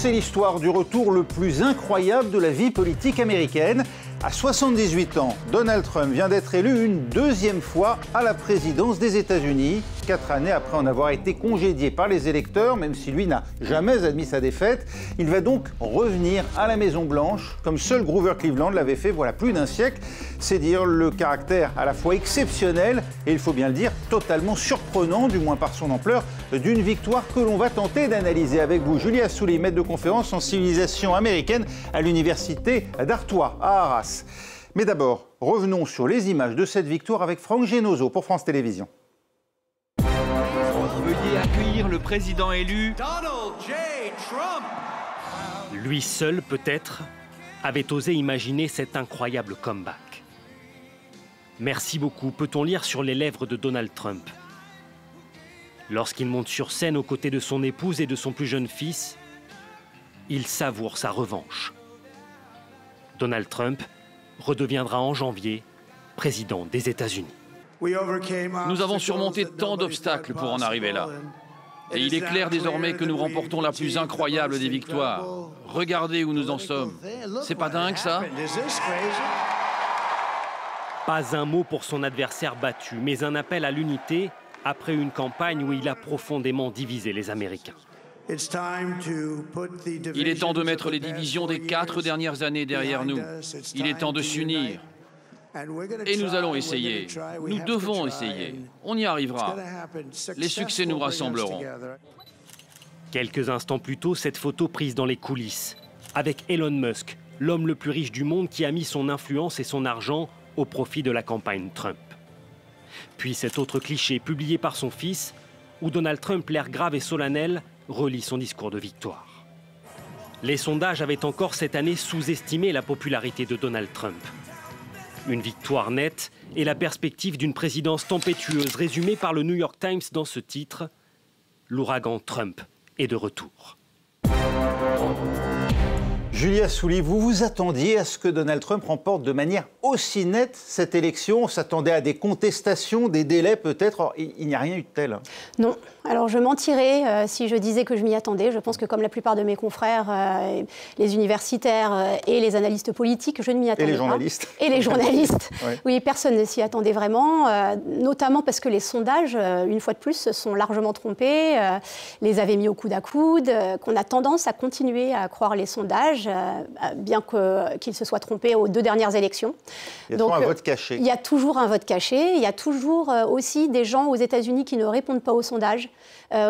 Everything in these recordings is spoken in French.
c'est l'histoire du retour le plus incroyable de la vie politique américaine. À 78 ans, Donald Trump vient d'être élu une deuxième fois à la présidence des États-Unis, 4 années après en avoir été congédié par les électeurs, même si lui n'a jamais admis sa défaite. Il va donc revenir à la Maison-Blanche, comme seul Grover Cleveland l'avait fait voilà plus d'un siècle. C'est dire le caractère à la fois exceptionnel et, il faut bien le dire, totalement surprenant, du moins par son ampleur, d'une victoire que l'on va tenter d'analyser avec vous. Julie Assouli, maître de conférence en civilisation américaine à l'université d'Artois, à Arras. Mais d'abord, revenons sur les images de cette victoire avec Franck Genozo pour France Télévisions. Veuillez accueillir le président élu, Donald J. Trump. Lui seul, peut-être, avait osé imaginer cet incroyable comeback. Merci beaucoup, peut-on lire sur les lèvres de Donald Trump. Lorsqu'il monte sur scène aux côtés de son épouse et de son plus jeune fils, il savoure sa revanche. Donald Trump redeviendra en janvier président des États-Unis. Nous avons surmonté tant d'obstacles pour en arriver là. Et il est clair désormais que nous remportons la plus incroyable des victoires. Regardez où nous en sommes. C'est pas dingue, ça? Pas un mot pour son adversaire battu, mais un appel à l'unité après une campagne où il a profondément divisé les Américains. Il est temps de mettre les divisions des 4 dernières années derrière nous. Il est temps de s'unir. Et nous allons essayer. Nous devons essayer. On y arrivera. Les succès nous rassembleront. Quelques instants plus tôt, cette photo prise dans les coulisses, avec Elon Musk, l'homme le plus riche du monde qui a mis son influence et son argent au profit de la campagne Trump. Puis cet autre cliché publié par son fils, où Donald Trump, l'air grave et solennel, relit son discours de victoire. Les sondages avaient encore cette année sous-estimé la popularité de Donald Trump. Une victoire nette et la perspective d'une présidence tempétueuse résumée par le New York Times dans ce titre « L'ouragan Trump est de retour ». Julie Assouli, vous vous attendiez à ce que Donald Trump remporte de manière aussi nette cette élection? On s'attendait à des contestations, des délais peut-être. Il n'y a rien eu de tel. Non. Alors je mentirais si je disais que je m'y attendais. Je pense que comme la plupart de mes confrères, les universitaires et les analystes politiques, je ne m'y attendais pas. Et les journalistes. Et les journalistes. Ouais. Oui, personne ne s'y attendait vraiment, notamment parce que les sondages, une fois de plus, se sont largement trompés, les avaient mis au coude à coude, qu'on a tendance à continuer à croire les sondages, bien qu'ils se soient trompés aux 2 dernières élections. Il y a toujours un vote caché. Il y a toujours un vote caché. Il y a toujours aussi des gens aux États-Unis qui ne répondent pas aux sondages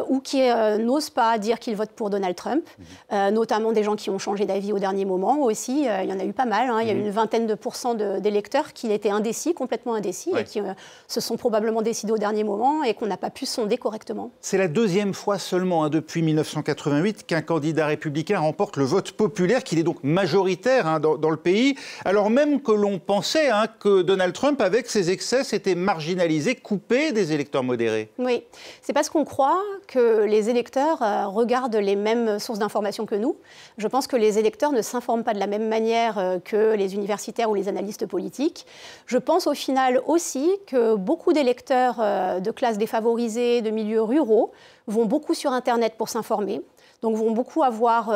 ou qui n'osent pas dire qu'ils votent pour Donald Trump, notamment des gens qui ont changé d'avis au dernier moment aussi. Il y en a eu pas mal. Il y a eu une vingtaine de pourcents d'électeurs qui étaient indécis, complètement indécis, et qui se sont probablement décidés au dernier moment et qu'on n'a pas pu sonder correctement. C'est la 2e fois seulement depuis 1988 qu'un candidat républicain remporte le vote populaire, qu'il est donc majoritaire dans le pays, alors même que l'on pensait que Donald Trump, avec ses excès, s'était marginalisé, coupé des électeurs modérés. Oui, c'est parce qu'on croit que les électeurs regardent les mêmes sources d'informations que nous. Je pense que les électeurs ne s'informent pas de la même manière que les universitaires ou les analystes politiques. Je pense au final aussi que beaucoup d'électeurs de classes défavorisées, de milieux ruraux, vont beaucoup sur Internet pour s'informer. Donc vont beaucoup avoir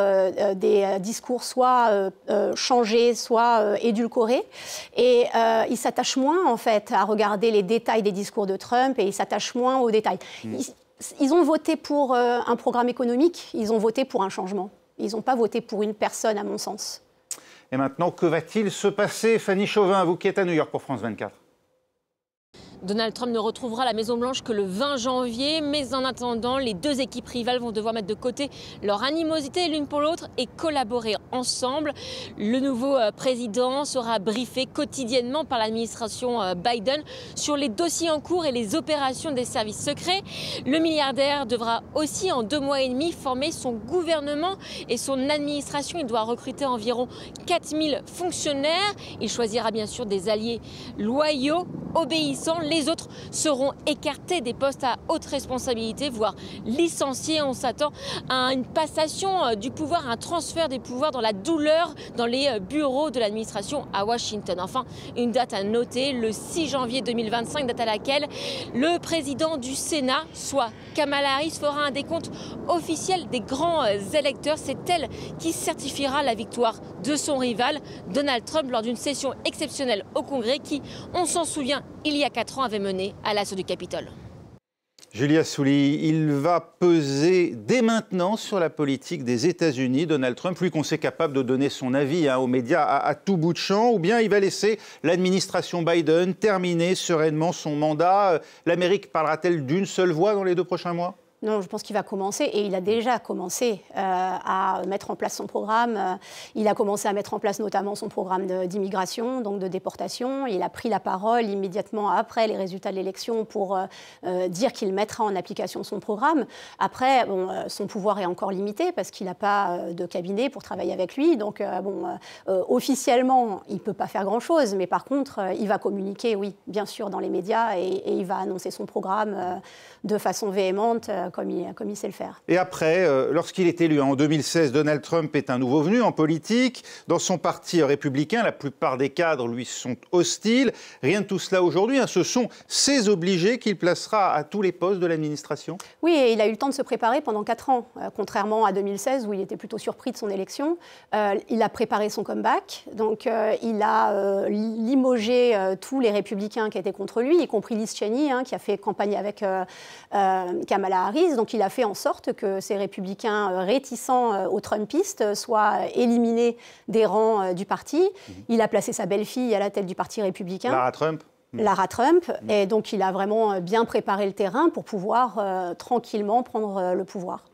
des discours soit changés, soit édulcorés. Et ils s'attachent moins, en fait, à regarder les détails des discours de Trump et ils s'attachent moins aux détails. Ils ont voté pour un programme économique, ils ont voté pour un changement. Ils n'ont pas voté pour une personne, à mon sens. Et maintenant, que va-t-il se passer? Fanny Chauvin, vous qui êtes à New York pour France 24. Donald Trump ne retrouvera la Maison-Blanche que le 20 janvier, mais en attendant, les 2 équipes rivales vont devoir mettre de côté leur animosité l'une pour l'autre et collaborer ensemble. Le nouveau président sera briefé quotidiennement par l'administration Biden sur les dossiers en cours et les opérations des services secrets. Le milliardaire devra aussi, en 2 mois et demi, former son gouvernement et son administration. Il doit recruter environ 4000 fonctionnaires. Il choisira bien sûr des alliés loyaux obéissants. Les autres seront écartés des postes à haute responsabilité, voire licenciés. On s'attend à une passation du pouvoir, un transfert des pouvoirs dans la douleur dans les bureaux de l'administration à Washington. Enfin, une date à noter, le 6 janvier 2025, date à laquelle le président du Sénat, soit Kamala Harris, fera un décompte officiel des grands électeurs. C'est elle qui certifiera la victoire de son rival, Donald Trump, lors d'une session exceptionnelle au Congrès qui, on s'en souvient, il y a 4 ans, avait mené à l'assaut du Capitole. Julia Souli, il va peser dès maintenant sur la politique des États-Unis, Donald Trump, lui qu'on sait capable de donner son avis aux médias à tout bout de champ, ou bien il va laisser l'administration Biden terminer sereinement son mandat. L'Amérique parlera-t-elle d'une seule voix dans les 2 prochains mois ? Non, je pense qu'il va commencer, et il a déjà commencé à mettre en place son programme. Il a commencé à mettre en place notamment son programme d'immigration, donc de déportation. Il a pris la parole immédiatement après les résultats de l'élection pour dire qu'il mettra en application son programme. Après, son pouvoir est encore limité parce qu'il n'a pas de cabinet pour travailler avec lui. Donc, officiellement, il ne peut pas faire grand-chose. Mais par contre, il va communiquer, oui, bien sûr, dans les médias et il va annoncer son programme de façon véhémente, comme il sait le faire. Et après, lorsqu'il est élu en 2016, Donald Trump est un nouveau venu en politique. Dans son parti républicain, la plupart des cadres lui sont hostiles. Rien de tout cela aujourd'hui. Ce sont ses obligés qu'il placera à tous les postes de l'administration. Oui, et il a eu le temps de se préparer pendant 4 ans, contrairement à 2016 où il était plutôt surpris de son élection. Il a préparé son comeback. Donc, il a limogé tous les républicains qui étaient contre lui, y compris Liz Cheney, qui a fait campagne avec Kamala Harris. Donc il a fait en sorte que ces républicains réticents aux Trumpistes soient éliminés des rangs du parti. Il a placé sa belle-fille à la tête du parti républicain. Lara Trump. Et donc il a vraiment bien préparé le terrain pour pouvoir tranquillement prendre le pouvoir.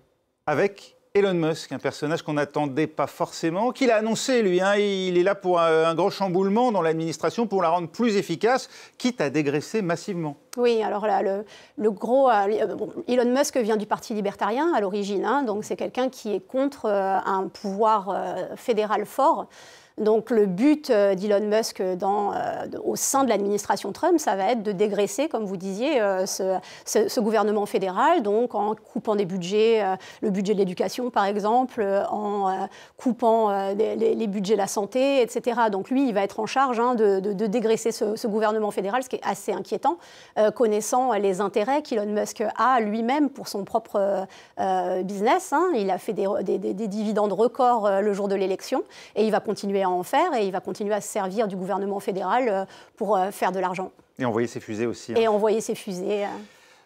Avec Elon Musk, un personnage qu'on n'attendait pas forcément, qu'il a annoncé, lui. Il est là pour un grand chamboulement dans l'administration pour la rendre plus efficace, quitte à dégraisser massivement. Oui, alors là, Elon Musk vient du Parti libertarien à l'origine, donc c'est quelqu'un qui est contre un pouvoir fédéral fort. Donc le but d'Elon Musk au sein de l'administration Trump, ça va être de dégraisser, comme vous disiez, ce gouvernement fédéral, donc en coupant des budgets, le budget de l'éducation par exemple, en coupant les budgets de la santé, etc. Donc lui, il va être en charge de dégraisser ce gouvernement fédéral, ce qui est assez inquiétant, connaissant les intérêts qu'Elon Musk a lui-même pour son propre business. Il a fait des dividendes records le jour de l'élection et il va continuer à en faire et il va continuer à se servir du gouvernement fédéral pour faire de l'argent. Et envoyer ses fusées aussi. Et envoyer ses fusées.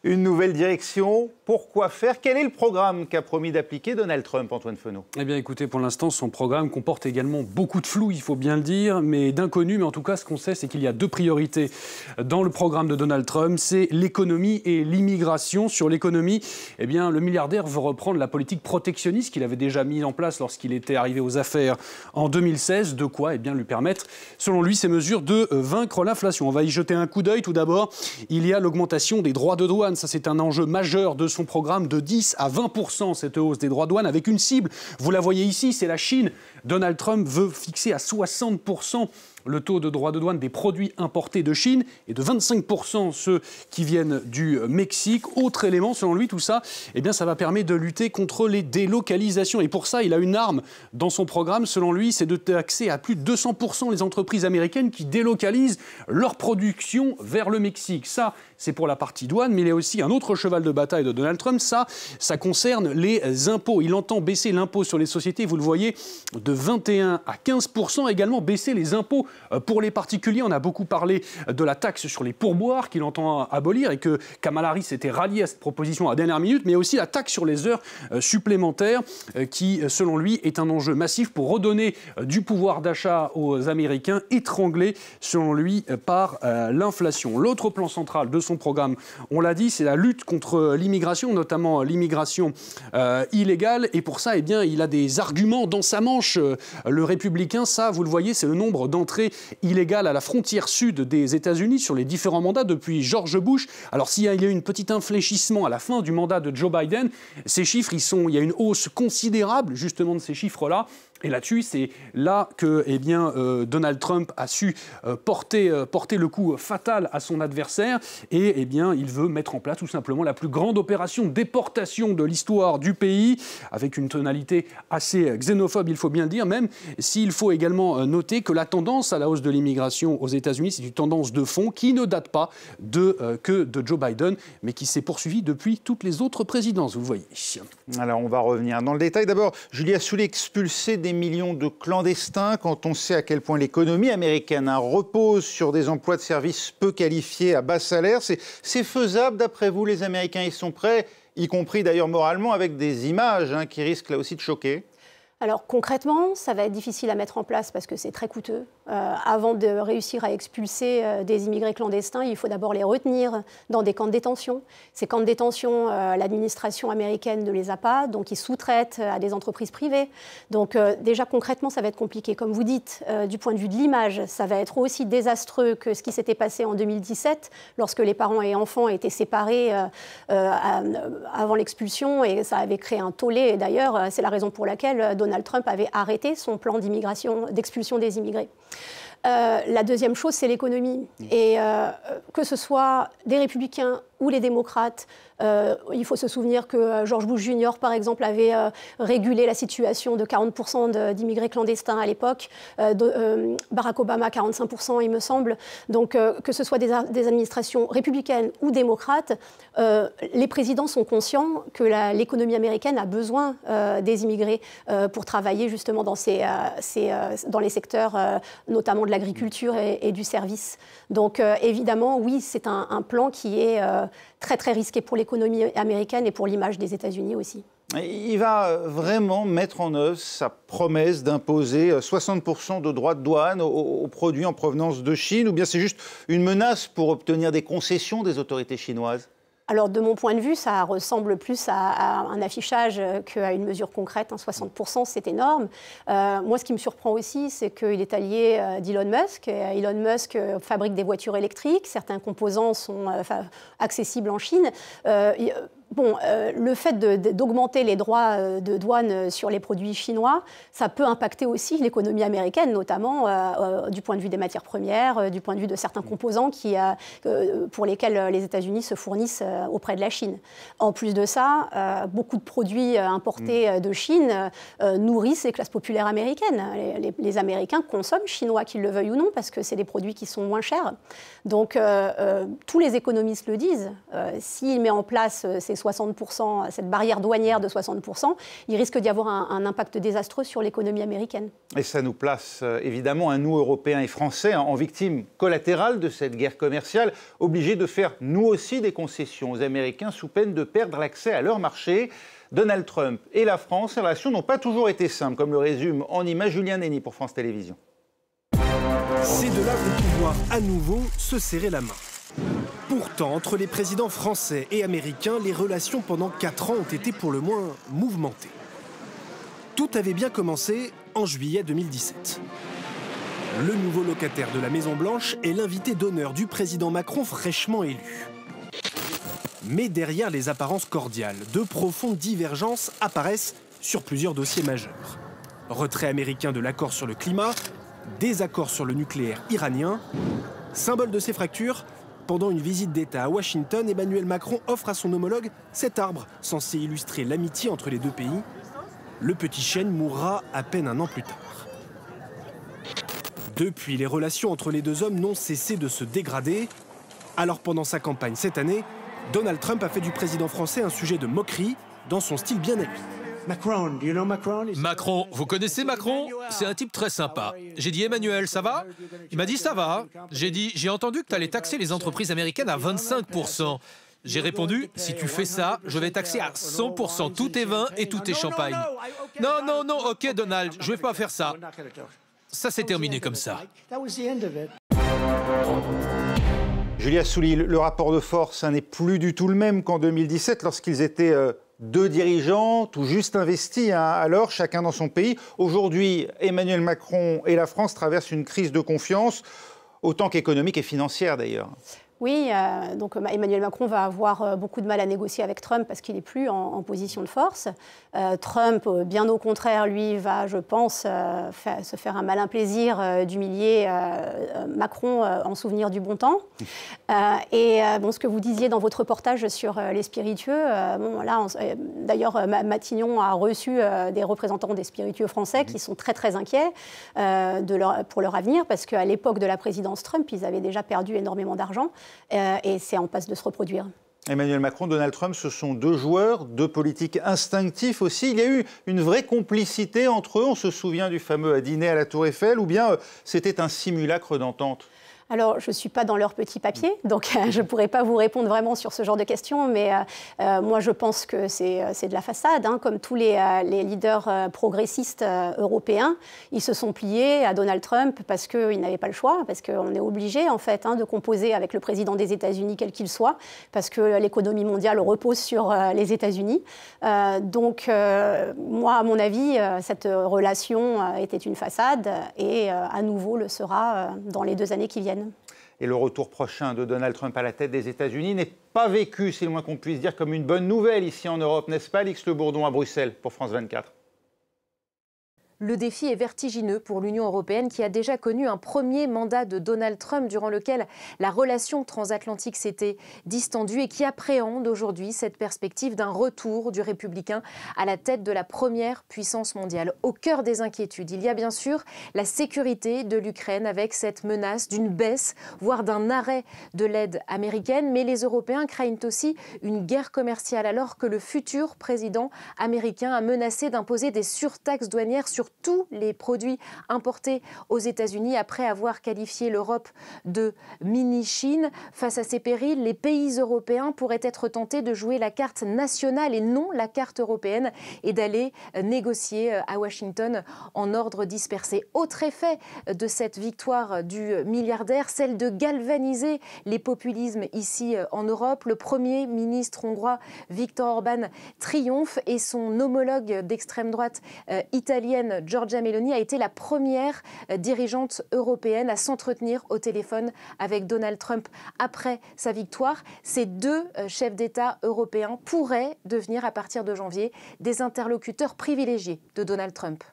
Une nouvelle direction, pourquoi faire? Quel est le programme qu'a promis d'appliquer Donald Trump, Antoine Fenot? Eh bien écoutez, pour l'instant, son programme comporte également beaucoup de flou, il faut bien le dire, mais d'inconnu. Mais en tout cas, ce qu'on sait, c'est qu'il y a 2 priorités dans le programme de Donald Trump, c'est l'économie et l'immigration. Sur l'économie, eh bien, le milliardaire veut reprendre la politique protectionniste qu'il avait déjà mise en place lorsqu'il était arrivé aux affaires en 2016. De quoi lui permettre, selon lui, ces mesures de vaincre l'inflation. On va y jeter un coup d'œil. Tout d'abord, il y a l'augmentation des droits de douane. Ça, c'est un enjeu majeur de son programme, de 10 à 20%, cette hausse des droits de douane, avec une cible. Vous la voyez ici, c'est la Chine. Donald Trump veut fixer à 60% le taux de droits de douane des produits importés de Chine et de 25% ceux qui viennent du Mexique. Autre élément, selon lui, tout ça, eh bien, ça va permettre de lutter contre les délocalisations. Et pour ça, il a une arme dans son programme, selon lui, c'est de taxer à plus de 200% les entreprises américaines qui délocalisent leur production vers le Mexique. Ça, c'est pour la partie douane, mais il y a aussi un autre cheval de bataille de Donald Trump. Ça concerne les impôts. Il entend baisser l'impôt sur les sociétés, vous le voyez, de 21 à 15%. Également baisser les impôts pour les particuliers. On a beaucoup parlé de la taxe sur les pourboires qu'il entend abolir et que Kamala Harris s'était ralliée à cette proposition à la dernière minute, mais aussi la taxe sur les heures supplémentaires qui, selon lui, est un enjeu massif pour redonner du pouvoir d'achat aux Américains, étranglés, selon lui, par l'inflation. L'autre plan central de son programme, on l'a dit, c'est la lutte contre l'immigration, notamment l'immigration illégale. Et pour ça, eh bien, il a des arguments dans sa manche. Le républicain, ça, vous le voyez, c'est le nombre d'entrées illégales à la frontière sud des États-Unis sur les différents mandats depuis George Bush. Alors, s'il y a eu un petit infléchissement à la fin du mandat de Joe Biden, ces chiffres, il y a une hausse considérable, justement, de ces chiffres-là. Et là-dessus, c'est là que Donald Trump a su porter le coup fatal à son adversaire et il veut mettre en place tout simplement la plus grande opération de déportation de l'histoire du pays, avec une tonalité assez xénophobe, il faut bien le dire, même s'il faut également noter que la tendance à la hausse de l'immigration aux États-Unis, c'est une tendance de fond qui ne date pas que de Joe Biden, mais qui s'est poursuivie depuis toutes les autres présidences, vous le voyez. Alors on va revenir dans le détail. D'abord, Julia Souli, expulsé des millions de clandestins quand on sait à quel point l'économie américaine repose sur des emplois de services peu qualifiés à bas salaire. C'est faisable d'après vous? Les Américains y sont prêts, y compris d'ailleurs moralement, avec des images qui risquent là aussi de choquer? Alors concrètement, ça va être difficile à mettre en place parce que c'est très coûteux. Avant de réussir à expulser des immigrés clandestins, il faut d'abord les retenir dans des camps de détention. Ces camps de détention, l'administration américaine ne les a pas, donc ils sous-traitent à des entreprises privées. Donc déjà concrètement, ça va être compliqué. Comme vous dites, du point de vue de l'image, ça va être aussi désastreux que ce qui s'était passé en 2017, lorsque les parents et enfants étaient séparés avant l'expulsion, et ça avait créé un tollé. Et d'ailleurs, c'est la raison pour laquelle Donald Trump avait arrêté son plan d'expulsion des immigrés. La deuxième chose, c'est l'économie. Et que ce soit des républicains ou les démocrates, il faut se souvenir que George Bush Jr., par exemple, avait régulé la situation de 40% d'immigrés clandestins à l'époque, Barack Obama 45%, il me semble. Donc que ce soit des administrations républicaines ou démocrates, les présidents sont conscients que l'économie américaine a besoin des immigrés pour travailler justement dans les secteurs, notamment de l'agriculture et du service. Donc évidemment, oui, c'est un plan qui est très très risqué pour l'économie américaine et pour l'image des États-Unis aussi. Il va vraiment mettre en œuvre sa promesse d'imposer 60% de droits de douane aux produits en provenance de Chine, ou bien c'est juste une menace pour obtenir des concessions des autorités chinoises? Alors, de mon point de vue, ça ressemble plus à un affichage qu'à une mesure concrète. 60%, c'est énorme. Moi, ce qui me surprend aussi, c'est qu'il est allié d'Elon Musk. Elon Musk fabrique des voitures électriques. Certains composants sont accessibles en Chine. Le fait d'augmenter les droits de douane sur les produits chinois, ça peut impacter aussi l'économie américaine, notamment du point de vue des matières premières, du point de vue de certains composants pour lesquels les États-Unis se fournissent auprès de la Chine. En plus de ça, beaucoup de produits importés de Chine nourrissent les classes populaires américaines. Les Américains consomment chinois, qu'ils le veuillent ou non, parce que c'est des produits qui sont moins chers. Donc, tous les économistes le disent. S'il met en place ces 60%, cette barrière douanière de 60%, il risque d'y avoir un impact désastreux sur l'économie américaine. Et ça nous place évidemment, nous, Européens et Français, en victime collatérale de cette guerre commerciale, obligés de faire nous aussi des concessions aux Américains sous peine de perdre l'accès à leur marché. Donald Trump et la France, les relations n'ont pas toujours été simples, comme le résume en images Julien Nenny pour France Télévisions. Ces deux-là vont pouvoir à nouveau se serrer la main. Pourtant, entre les présidents français et américains, les relations pendant 4 ans ont été pour le moins mouvementées. Tout avait bien commencé en juillet 2017. Le nouveau locataire de la Maison-Blanche est l'invité d'honneur du président Macron fraîchement élu. Mais derrière les apparences cordiales, de profondes divergences apparaissent sur plusieurs dossiers majeurs. Retrait américain de l'accord sur le climat, désaccord sur le nucléaire iranien. Symbole de ces fractures, pendant une visite d'État à Washington, Emmanuel Macron offre à son homologue cet arbre censé illustrer l'amitié entre les deux pays. Le petit chêne mourra à peine un an plus tard. Depuis, les relations entre les deux hommes n'ont cessé de se dégrader. Alors pendant sa campagne cette année, Donald Trump a fait du président français un sujet de moquerie dans son style bien à lui. Macron, vous connaissez Macron? C'est un type très sympa. J'ai dit Emmanuel, ça va? Il m'a dit ça va. J'ai dit, j'ai entendu que tu allais taxer les entreprises américaines à 25%. J'ai répondu, si tu fais ça, je vais taxer à 100% tous tes vins et tous tes champagnes. Non, ok Donald, je vais pas faire ça. Ça s'est terminé comme ça. Julia Souli, le rapport de force n'est plus du tout le même qu'en 2017 lorsqu'ils étaient deux dirigeants tout juste investis, alors chacun dans son pays. Aujourd'hui, Emmanuel Macron et la France traversent une crise de confiance, autant qu'économique et financière d'ailleurs. Oui, donc Emmanuel Macron va avoir beaucoup de mal à négocier avec Trump parce qu'il n'est plus en position de force. Trump, bien au contraire, lui, va, je pense, se faire un malin plaisir d'humilier Macron en souvenir du bon temps. Ce que vous disiez dans votre reportage sur les spiritueux, d'ailleurs, Matignon a reçu des représentants des spiritueux français qui sont très, très inquiets pour leur avenir parce qu'à l'époque de la présidence Trump, ils avaient déjà perdu énormément d'argent. Et c'est en passe de se reproduire. Emmanuel Macron, Donald Trump, ce sont deux joueurs, deux politiques instinctifs aussi. Il y a eu une vraie complicité entre eux. On se souvient du fameux dîner à la Tour Eiffel, ou bien c'était un simulacre d'entente? Alors, je ne suis pas dans leur petit papier, donc je ne pourrais pas vous répondre vraiment sur ce genre de questions, mais moi, je pense que c'est de la façade. Hein. Comme tous les leaders progressistes européens, ils se sont pliés à Donald Trump parce qu'ils n'avaient pas le choix, parce qu'on est obligé, en fait, de composer avec le président des États-Unis, quel qu'il soit, parce que l'économie mondiale repose sur les États-Unis. Donc, moi, à mon avis, cette relation était une façade et à nouveau le sera dans les 2 années qui viennent. Et le retour prochain de Donald Trump à la tête des États-Unis n'est pas vécu, c'est le moins qu'on puisse dire, comme une bonne nouvelle ici en Europe, n'est-ce pas, Alix Le Bourdon à Bruxelles pour France 24? Le défi est vertigineux pour l'Union européenne qui a déjà connu un premier mandat de Donald Trump durant lequel la relation transatlantique s'était distendue et qui appréhende aujourd'hui cette perspective d'un retour du républicain à la tête de la première puissance mondiale. Au cœur des inquiétudes, il y a bien sûr la sécurité de l'Ukraine avec cette menace d'une baisse, voire d'un arrêt de l'aide américaine. Mais les Européens craignent aussi une guerre commerciale alors que le futur président américain a menacé d'imposer des surtaxes douanières sur tous les produits importés aux États-Unis après avoir qualifié l'Europe de mini-Chine. Face à ces périls, les pays européens pourraient être tentés de jouer la carte nationale et non la carte européenne et d'aller négocier à Washington en ordre dispersé. Autre effet de cette victoire du milliardaire, celle de galvaniser les populismes ici en Europe. Le Premier ministre hongrois Viktor Orban triomphe et son homologue d'extrême droite italienne Giorgia Meloni a été la première dirigeante européenne à s'entretenir au téléphone avec Donald Trump après sa victoire. Ces 2 chefs d'État européens pourraient devenir à partir de janvier des interlocuteurs privilégiés de Donald Trump.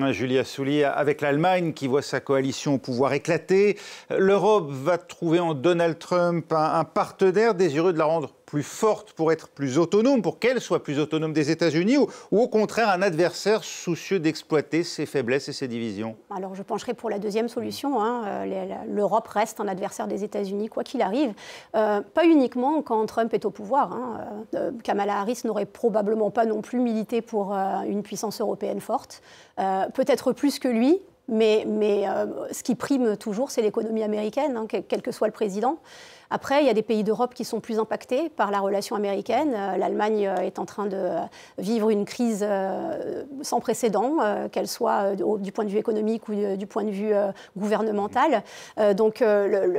Julie Assouli, avec l'Allemagne qui voit sa coalition au pouvoir éclater, l'Europe va trouver en Donald Trump un partenaire désireux de la rendre plus forte pour être plus autonome, pour qu'elle soit plus autonome des États-Unis, ou au contraire un adversaire soucieux d'exploiter ses faiblesses et ses divisions? Alors je pencherai pour la deuxième solution. L'Europe reste un adversaire des États-Unis, quoi qu'il arrive. Pas uniquement quand Trump est au pouvoir. Kamala Harris n'aurait probablement pas non plus milité pour une puissance européenne forte. Peut-être plus que lui. Mais ce qui prime toujours, c'est l'économie américaine, quel que soit le président. Après, il y a des pays d'Europe qui sont plus impactés par la relation américaine. L'Allemagne est en train de vivre une crise sans précédent, qu'elle soit du point de vue économique ou du point de vue gouvernemental. Donc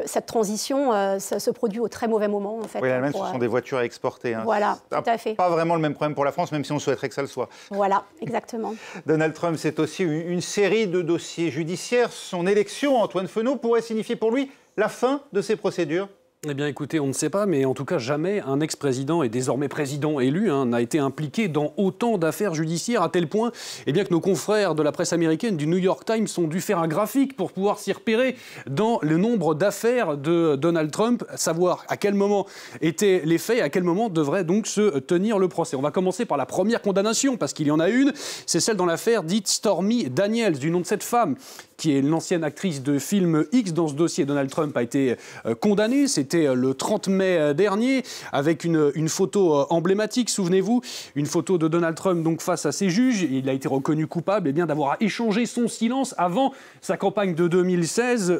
cette transition, ça se produit au très mauvais moment. En fait, oui, l'Allemagne, ce sont des voitures à exporter. Voilà, tout à fait. Pas vraiment le même problème pour la France, même si on souhaiterait que ça le soit. Voilà, exactement. Donald Trump, c'est aussi une série de dossiers judiciaires. Son élection, Antoine Fenot, pourrait signifier pour lui la fin de ces procédures? Eh bien écoutez, on ne sait pas, mais en tout cas jamais un ex-président et désormais président élu n'a été impliqué dans autant d'affaires judiciaires à tel point que nos confrères de la presse américaine du New York Times ont dû faire un graphique pour pouvoir s'y repérer dans le nombre d'affaires de Donald Trump, savoir à quel moment étaient les faits et à quel moment devrait donc se tenir le procès. On va commencer par la première condamnation, parce qu'il y en a une, c'est celle dans l'affaire dite Stormy Daniels, du nom de cette femme qui est l'ancienne actrice de film X. Dans ce dossier, Donald Trump a été condamné. C'était le 30 mai dernier, avec une photo emblématique, souvenez-vous, une photo de Donald Trump donc face à ses juges. Il a été reconnu coupable d'avoir échangé son silence avant sa campagne de 2016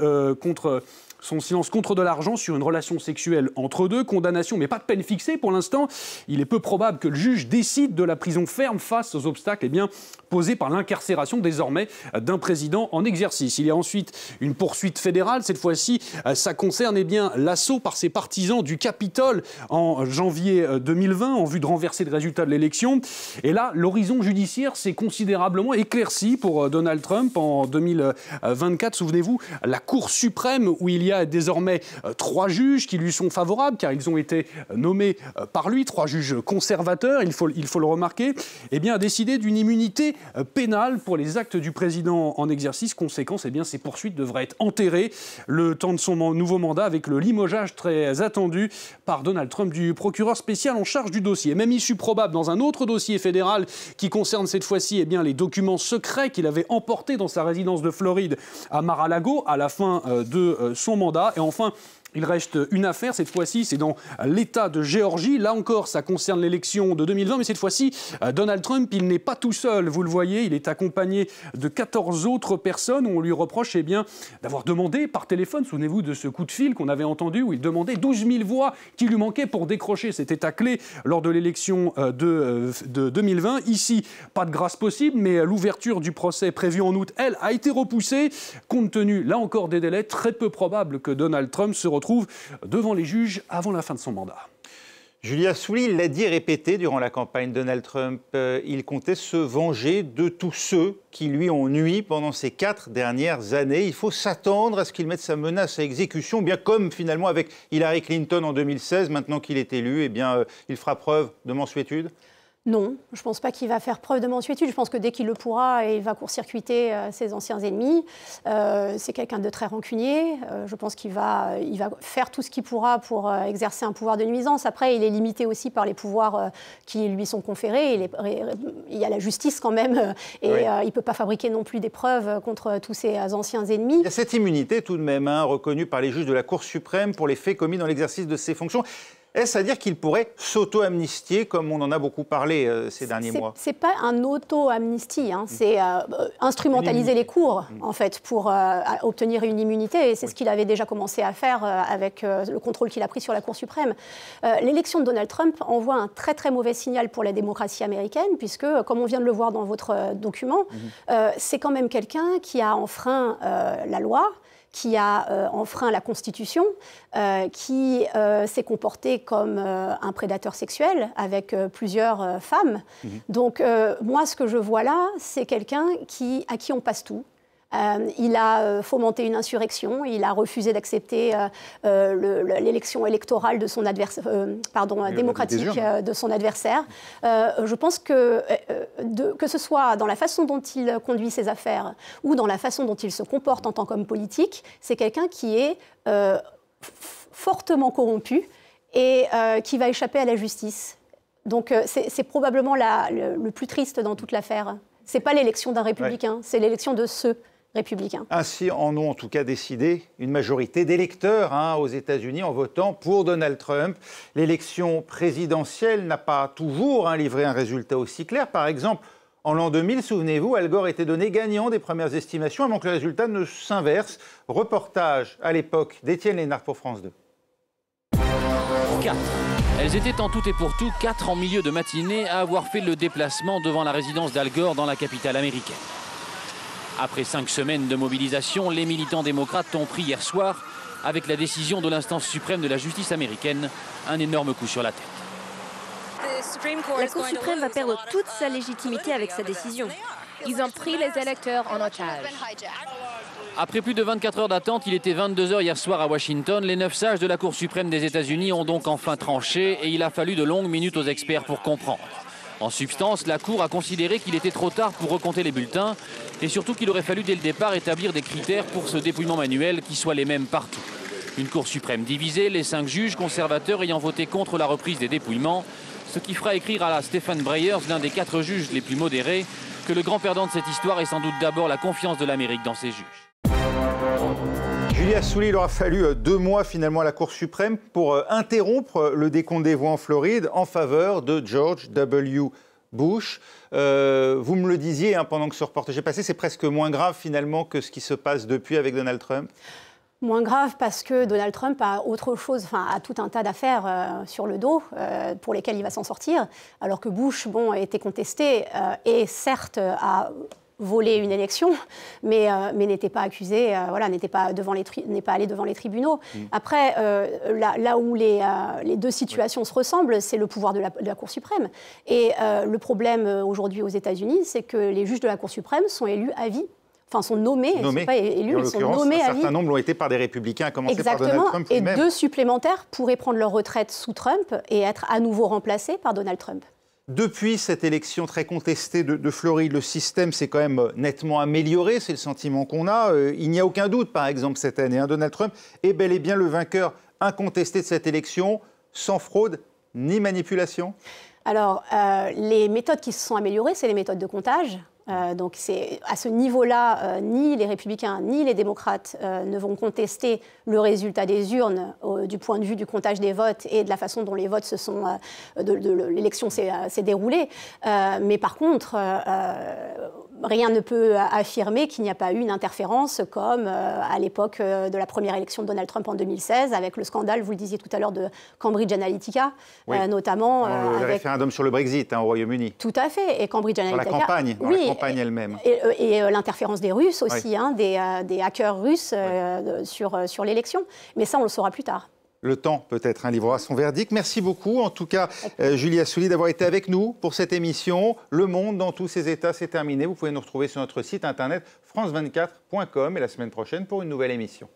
son silence contre de l'argent sur une relation sexuelle entre deux. Condamnation, mais pas de peine fixée pour l'instant. Il est peu probable que le juge décide de la prison ferme face aux obstacles posés par l'incarcération désormais d'un président en exercice. Il y a ensuite une poursuite fédérale. Cette fois-ci, ça concerne l'assaut par ses partisans du Capitole en janvier 2020 en vue de renverser le résultat de l'élection. Et là, l'horizon judiciaire s'est considérablement éclairci pour Donald Trump en 2024. Souvenez-vous, la Cour suprême où il y a a désormais 3 juges qui lui sont favorables, car ils ont été nommés par lui, 3 juges conservateurs, il faut le remarquer, eh bien, a décidé d'une immunité pénale pour les actes du président en exercice. Conséquence, eh bien, ces poursuites devraient être enterrées le temps de son nouveau mandat, avec le limogeage très attendu par Donald Trump du procureur spécial en charge du dossier. Même issue probable dans un autre dossier fédéral qui concerne cette fois-ci eh bien, les documents secrets qu'il avait emportés dans sa résidence de Floride à Mar-a-Lago à la fin de son mandat. Et enfin, il reste une affaire, cette fois-ci, c'est dans l'État de Géorgie. Là encore, ça concerne l'élection de 2020, mais cette fois-ci, Donald Trump, il n'est pas tout seul, vous le voyez, il est accompagné de 14 autres personnes où on lui reproche eh bien, d'avoir demandé par téléphone, souvenez-vous de ce coup de fil qu'on avait entendu, où il demandait 12 000 voix qui lui manquaient pour décrocher cet État clé lors de l'élection de 2020. Ici, pas de grâce possible, mais l'ouverture du procès prévue en août, elle, a été repoussée, compte tenu, là encore, des délais très peu probables que Donald Trump se retrouve devant les juges avant la fin de son mandat. Julia Souli l'a dit et répété durant la campagne Donald Trump, il comptait se venger de tous ceux qui lui ont nui pendant ces 4 dernières années. Il faut s'attendre à ce qu'il mette sa menace à exécution, bien comme finalement avec Hillary Clinton en 2016, maintenant qu'il est élu, eh bien, il fera preuve de mansuétude. Non, je ne pense pas qu'il va faire preuve de mansuétude. Je pense que dès qu'il le pourra, il va court-circuiter ses anciens ennemis. C'est quelqu'un de très rancunier. Je pense qu'il va faire tout ce qu'il pourra pour exercer un pouvoir de nuisance. Après, il est limité aussi par les pouvoirs qui lui sont conférés. Il y a la justice quand même. Et oui. Il ne peut pas fabriquer non plus des preuves contre tous ses anciens ennemis. Il y a cette immunité tout de même, reconnue par les juges de la Cour suprême pour les faits commis dans l'exercice de ses fonctions. Est-ce à dire qu'il pourrait s'auto-amnistier, comme on en a beaucoup parlé ces derniers mois? Ce n'est pas un auto-amnistie, c'est instrumentaliser les cours, en fait, pour obtenir une immunité. Et c'est ce qu'il avait déjà commencé à faire avec le contrôle qu'il a pris sur la Cour suprême. L'élection de Donald Trump envoie un très très mauvais signal pour la démocratie américaine, puisque, comme on vient de le voir dans votre document, c'est quand même quelqu'un qui a enfreint la loi, qui a enfreint la Constitution, qui s'est comporté comme un prédateur sexuel avec plusieurs femmes. Donc moi, ce que je vois là, c'est quelqu'un à qui on passe tout. Il a fomenté une insurrection, il a refusé d'accepter l'élection électorale de son adversaire, démocratique de son adversaire. Je pense que ce soit dans la façon dont il conduit ses affaires ou dans la façon dont il se comporte en tant qu'homme politique, c'est quelqu'un qui est fortement corrompu et qui va échapper à la justice. Donc c'est probablement le plus triste dans toute l'affaire. Ce n'est pas l'élection d'un républicain, c'est l'élection de ceux républicains. Ainsi en ont en tout cas décidé une majorité d'électeurs aux États-Unis en votant pour Donald Trump. L'élection présidentielle n'a pas toujours livré un résultat aussi clair. Par exemple, en l'an 2000, souvenez-vous, Al Gore était donné gagnant des premières estimations avant que le résultat ne s'inverse. Reportage à l'époque d'Étienne Lénard pour France 2. 4. Elles étaient en tout et pour tout 4 en milieu de matinée à avoir fait le déplacement devant la résidence d'Al Gore dans la capitale américaine. Après 5 semaines de mobilisation, les militants démocrates ont pris hier soir, avec la décision de l'instance suprême de la justice américaine, un énorme coup sur la tête. La Cour suprême va perdre toute sa légitimité avec sa décision. Ils ont pris les électeurs en otage. Après plus de 24 heures d'attente, il était 22 h hier soir à Washington. Les 9 sages de la Cour suprême des États-Unis ont donc enfin tranché et il a fallu de longues minutes aux experts pour comprendre. En substance, la Cour a considéré qu'il était trop tard pour recompter les bulletins et surtout qu'il aurait fallu dès le départ établir des critères pour ce dépouillement manuel qui soient les mêmes partout. Une Cour suprême divisée, les 5 juges conservateurs ayant voté contre la reprise des dépouillements, ce qui fera écrire à la Stephen Breyer, l'un des 4 juges les plus modérés, que le grand perdant de cette histoire est sans doute d'abord la confiance de l'Amérique dans ses juges. Julia Souli, il aura fallu 2 mois finalement à la Cour suprême pour interrompre le décompte des voix en Floride en faveur de George W. Bush. Vous me le disiez pendant que ce reportage est passé, c'est presque moins grave finalement que ce qui se passe depuis avec Donald Trump. Moins grave parce que Donald Trump a autre chose, a tout un tas d'affaires sur le dos pour lesquelles il va s'en sortir, alors que Bush, a été contesté et certes a volé une élection, mais n'était pas accusé, n'est pas allé devant les tribunaux. Après, là où les 2 situations se ressemblent, c'est le pouvoir de la Cour suprême. Et le problème aujourd'hui aux États-Unis, c'est que les juges de la Cour suprême sont élus à vie. enfin sont nommés, ils ne sont pas élus, ils sont nommés à vie. Un certain nombre l'ont été par des républicains, à commencer par Donald Trump lui-même. lui-même. Et 2 supplémentaires pourraient prendre leur retraite sous Trump et être à nouveau remplacés par Donald Trump. Depuis cette élection très contestée de Floride, le système s'est quand même nettement amélioré, c'est le sentiment qu'on a. Il n'y a aucun doute, par exemple, cette année, Donald Trump est bel et bien le vainqueur incontesté de cette élection, sans fraude ni manipulation. Alors, les méthodes qui se sont améliorées, c'est les méthodes de comptage. Donc c'est à ce niveau-là, ni les républicains ni les démocrates ne vont contester le résultat des urnes du point de vue du comptage des votes et de la façon dont les votes se sont, l'élection s'est déroulée. Mais par contre, rien ne peut affirmer qu'il n'y a pas eu une interférence comme à l'époque de la première élection de Donald Trump en 2016 avec le scandale, vous le disiez tout à l'heure, de Cambridge Analytica, oui. Notamment. Le référendum sur le Brexit au Royaume-Uni. Tout à fait, et Cambridge Analytica. Dans la campagne, oui, la campagne elle-même. Et l'interférence des Russes aussi, oui. Des hackers russes sur l'élection. Mais ça, on le saura plus tard. Le temps, peut-être, livrera son verdict. Merci beaucoup, en tout cas, Julie Assouline, d'avoir été avec nous pour cette émission. Le Monde dans tous ses états, c'est terminé. Vous pouvez nous retrouver sur notre site internet france24.com et la semaine prochaine pour une nouvelle émission.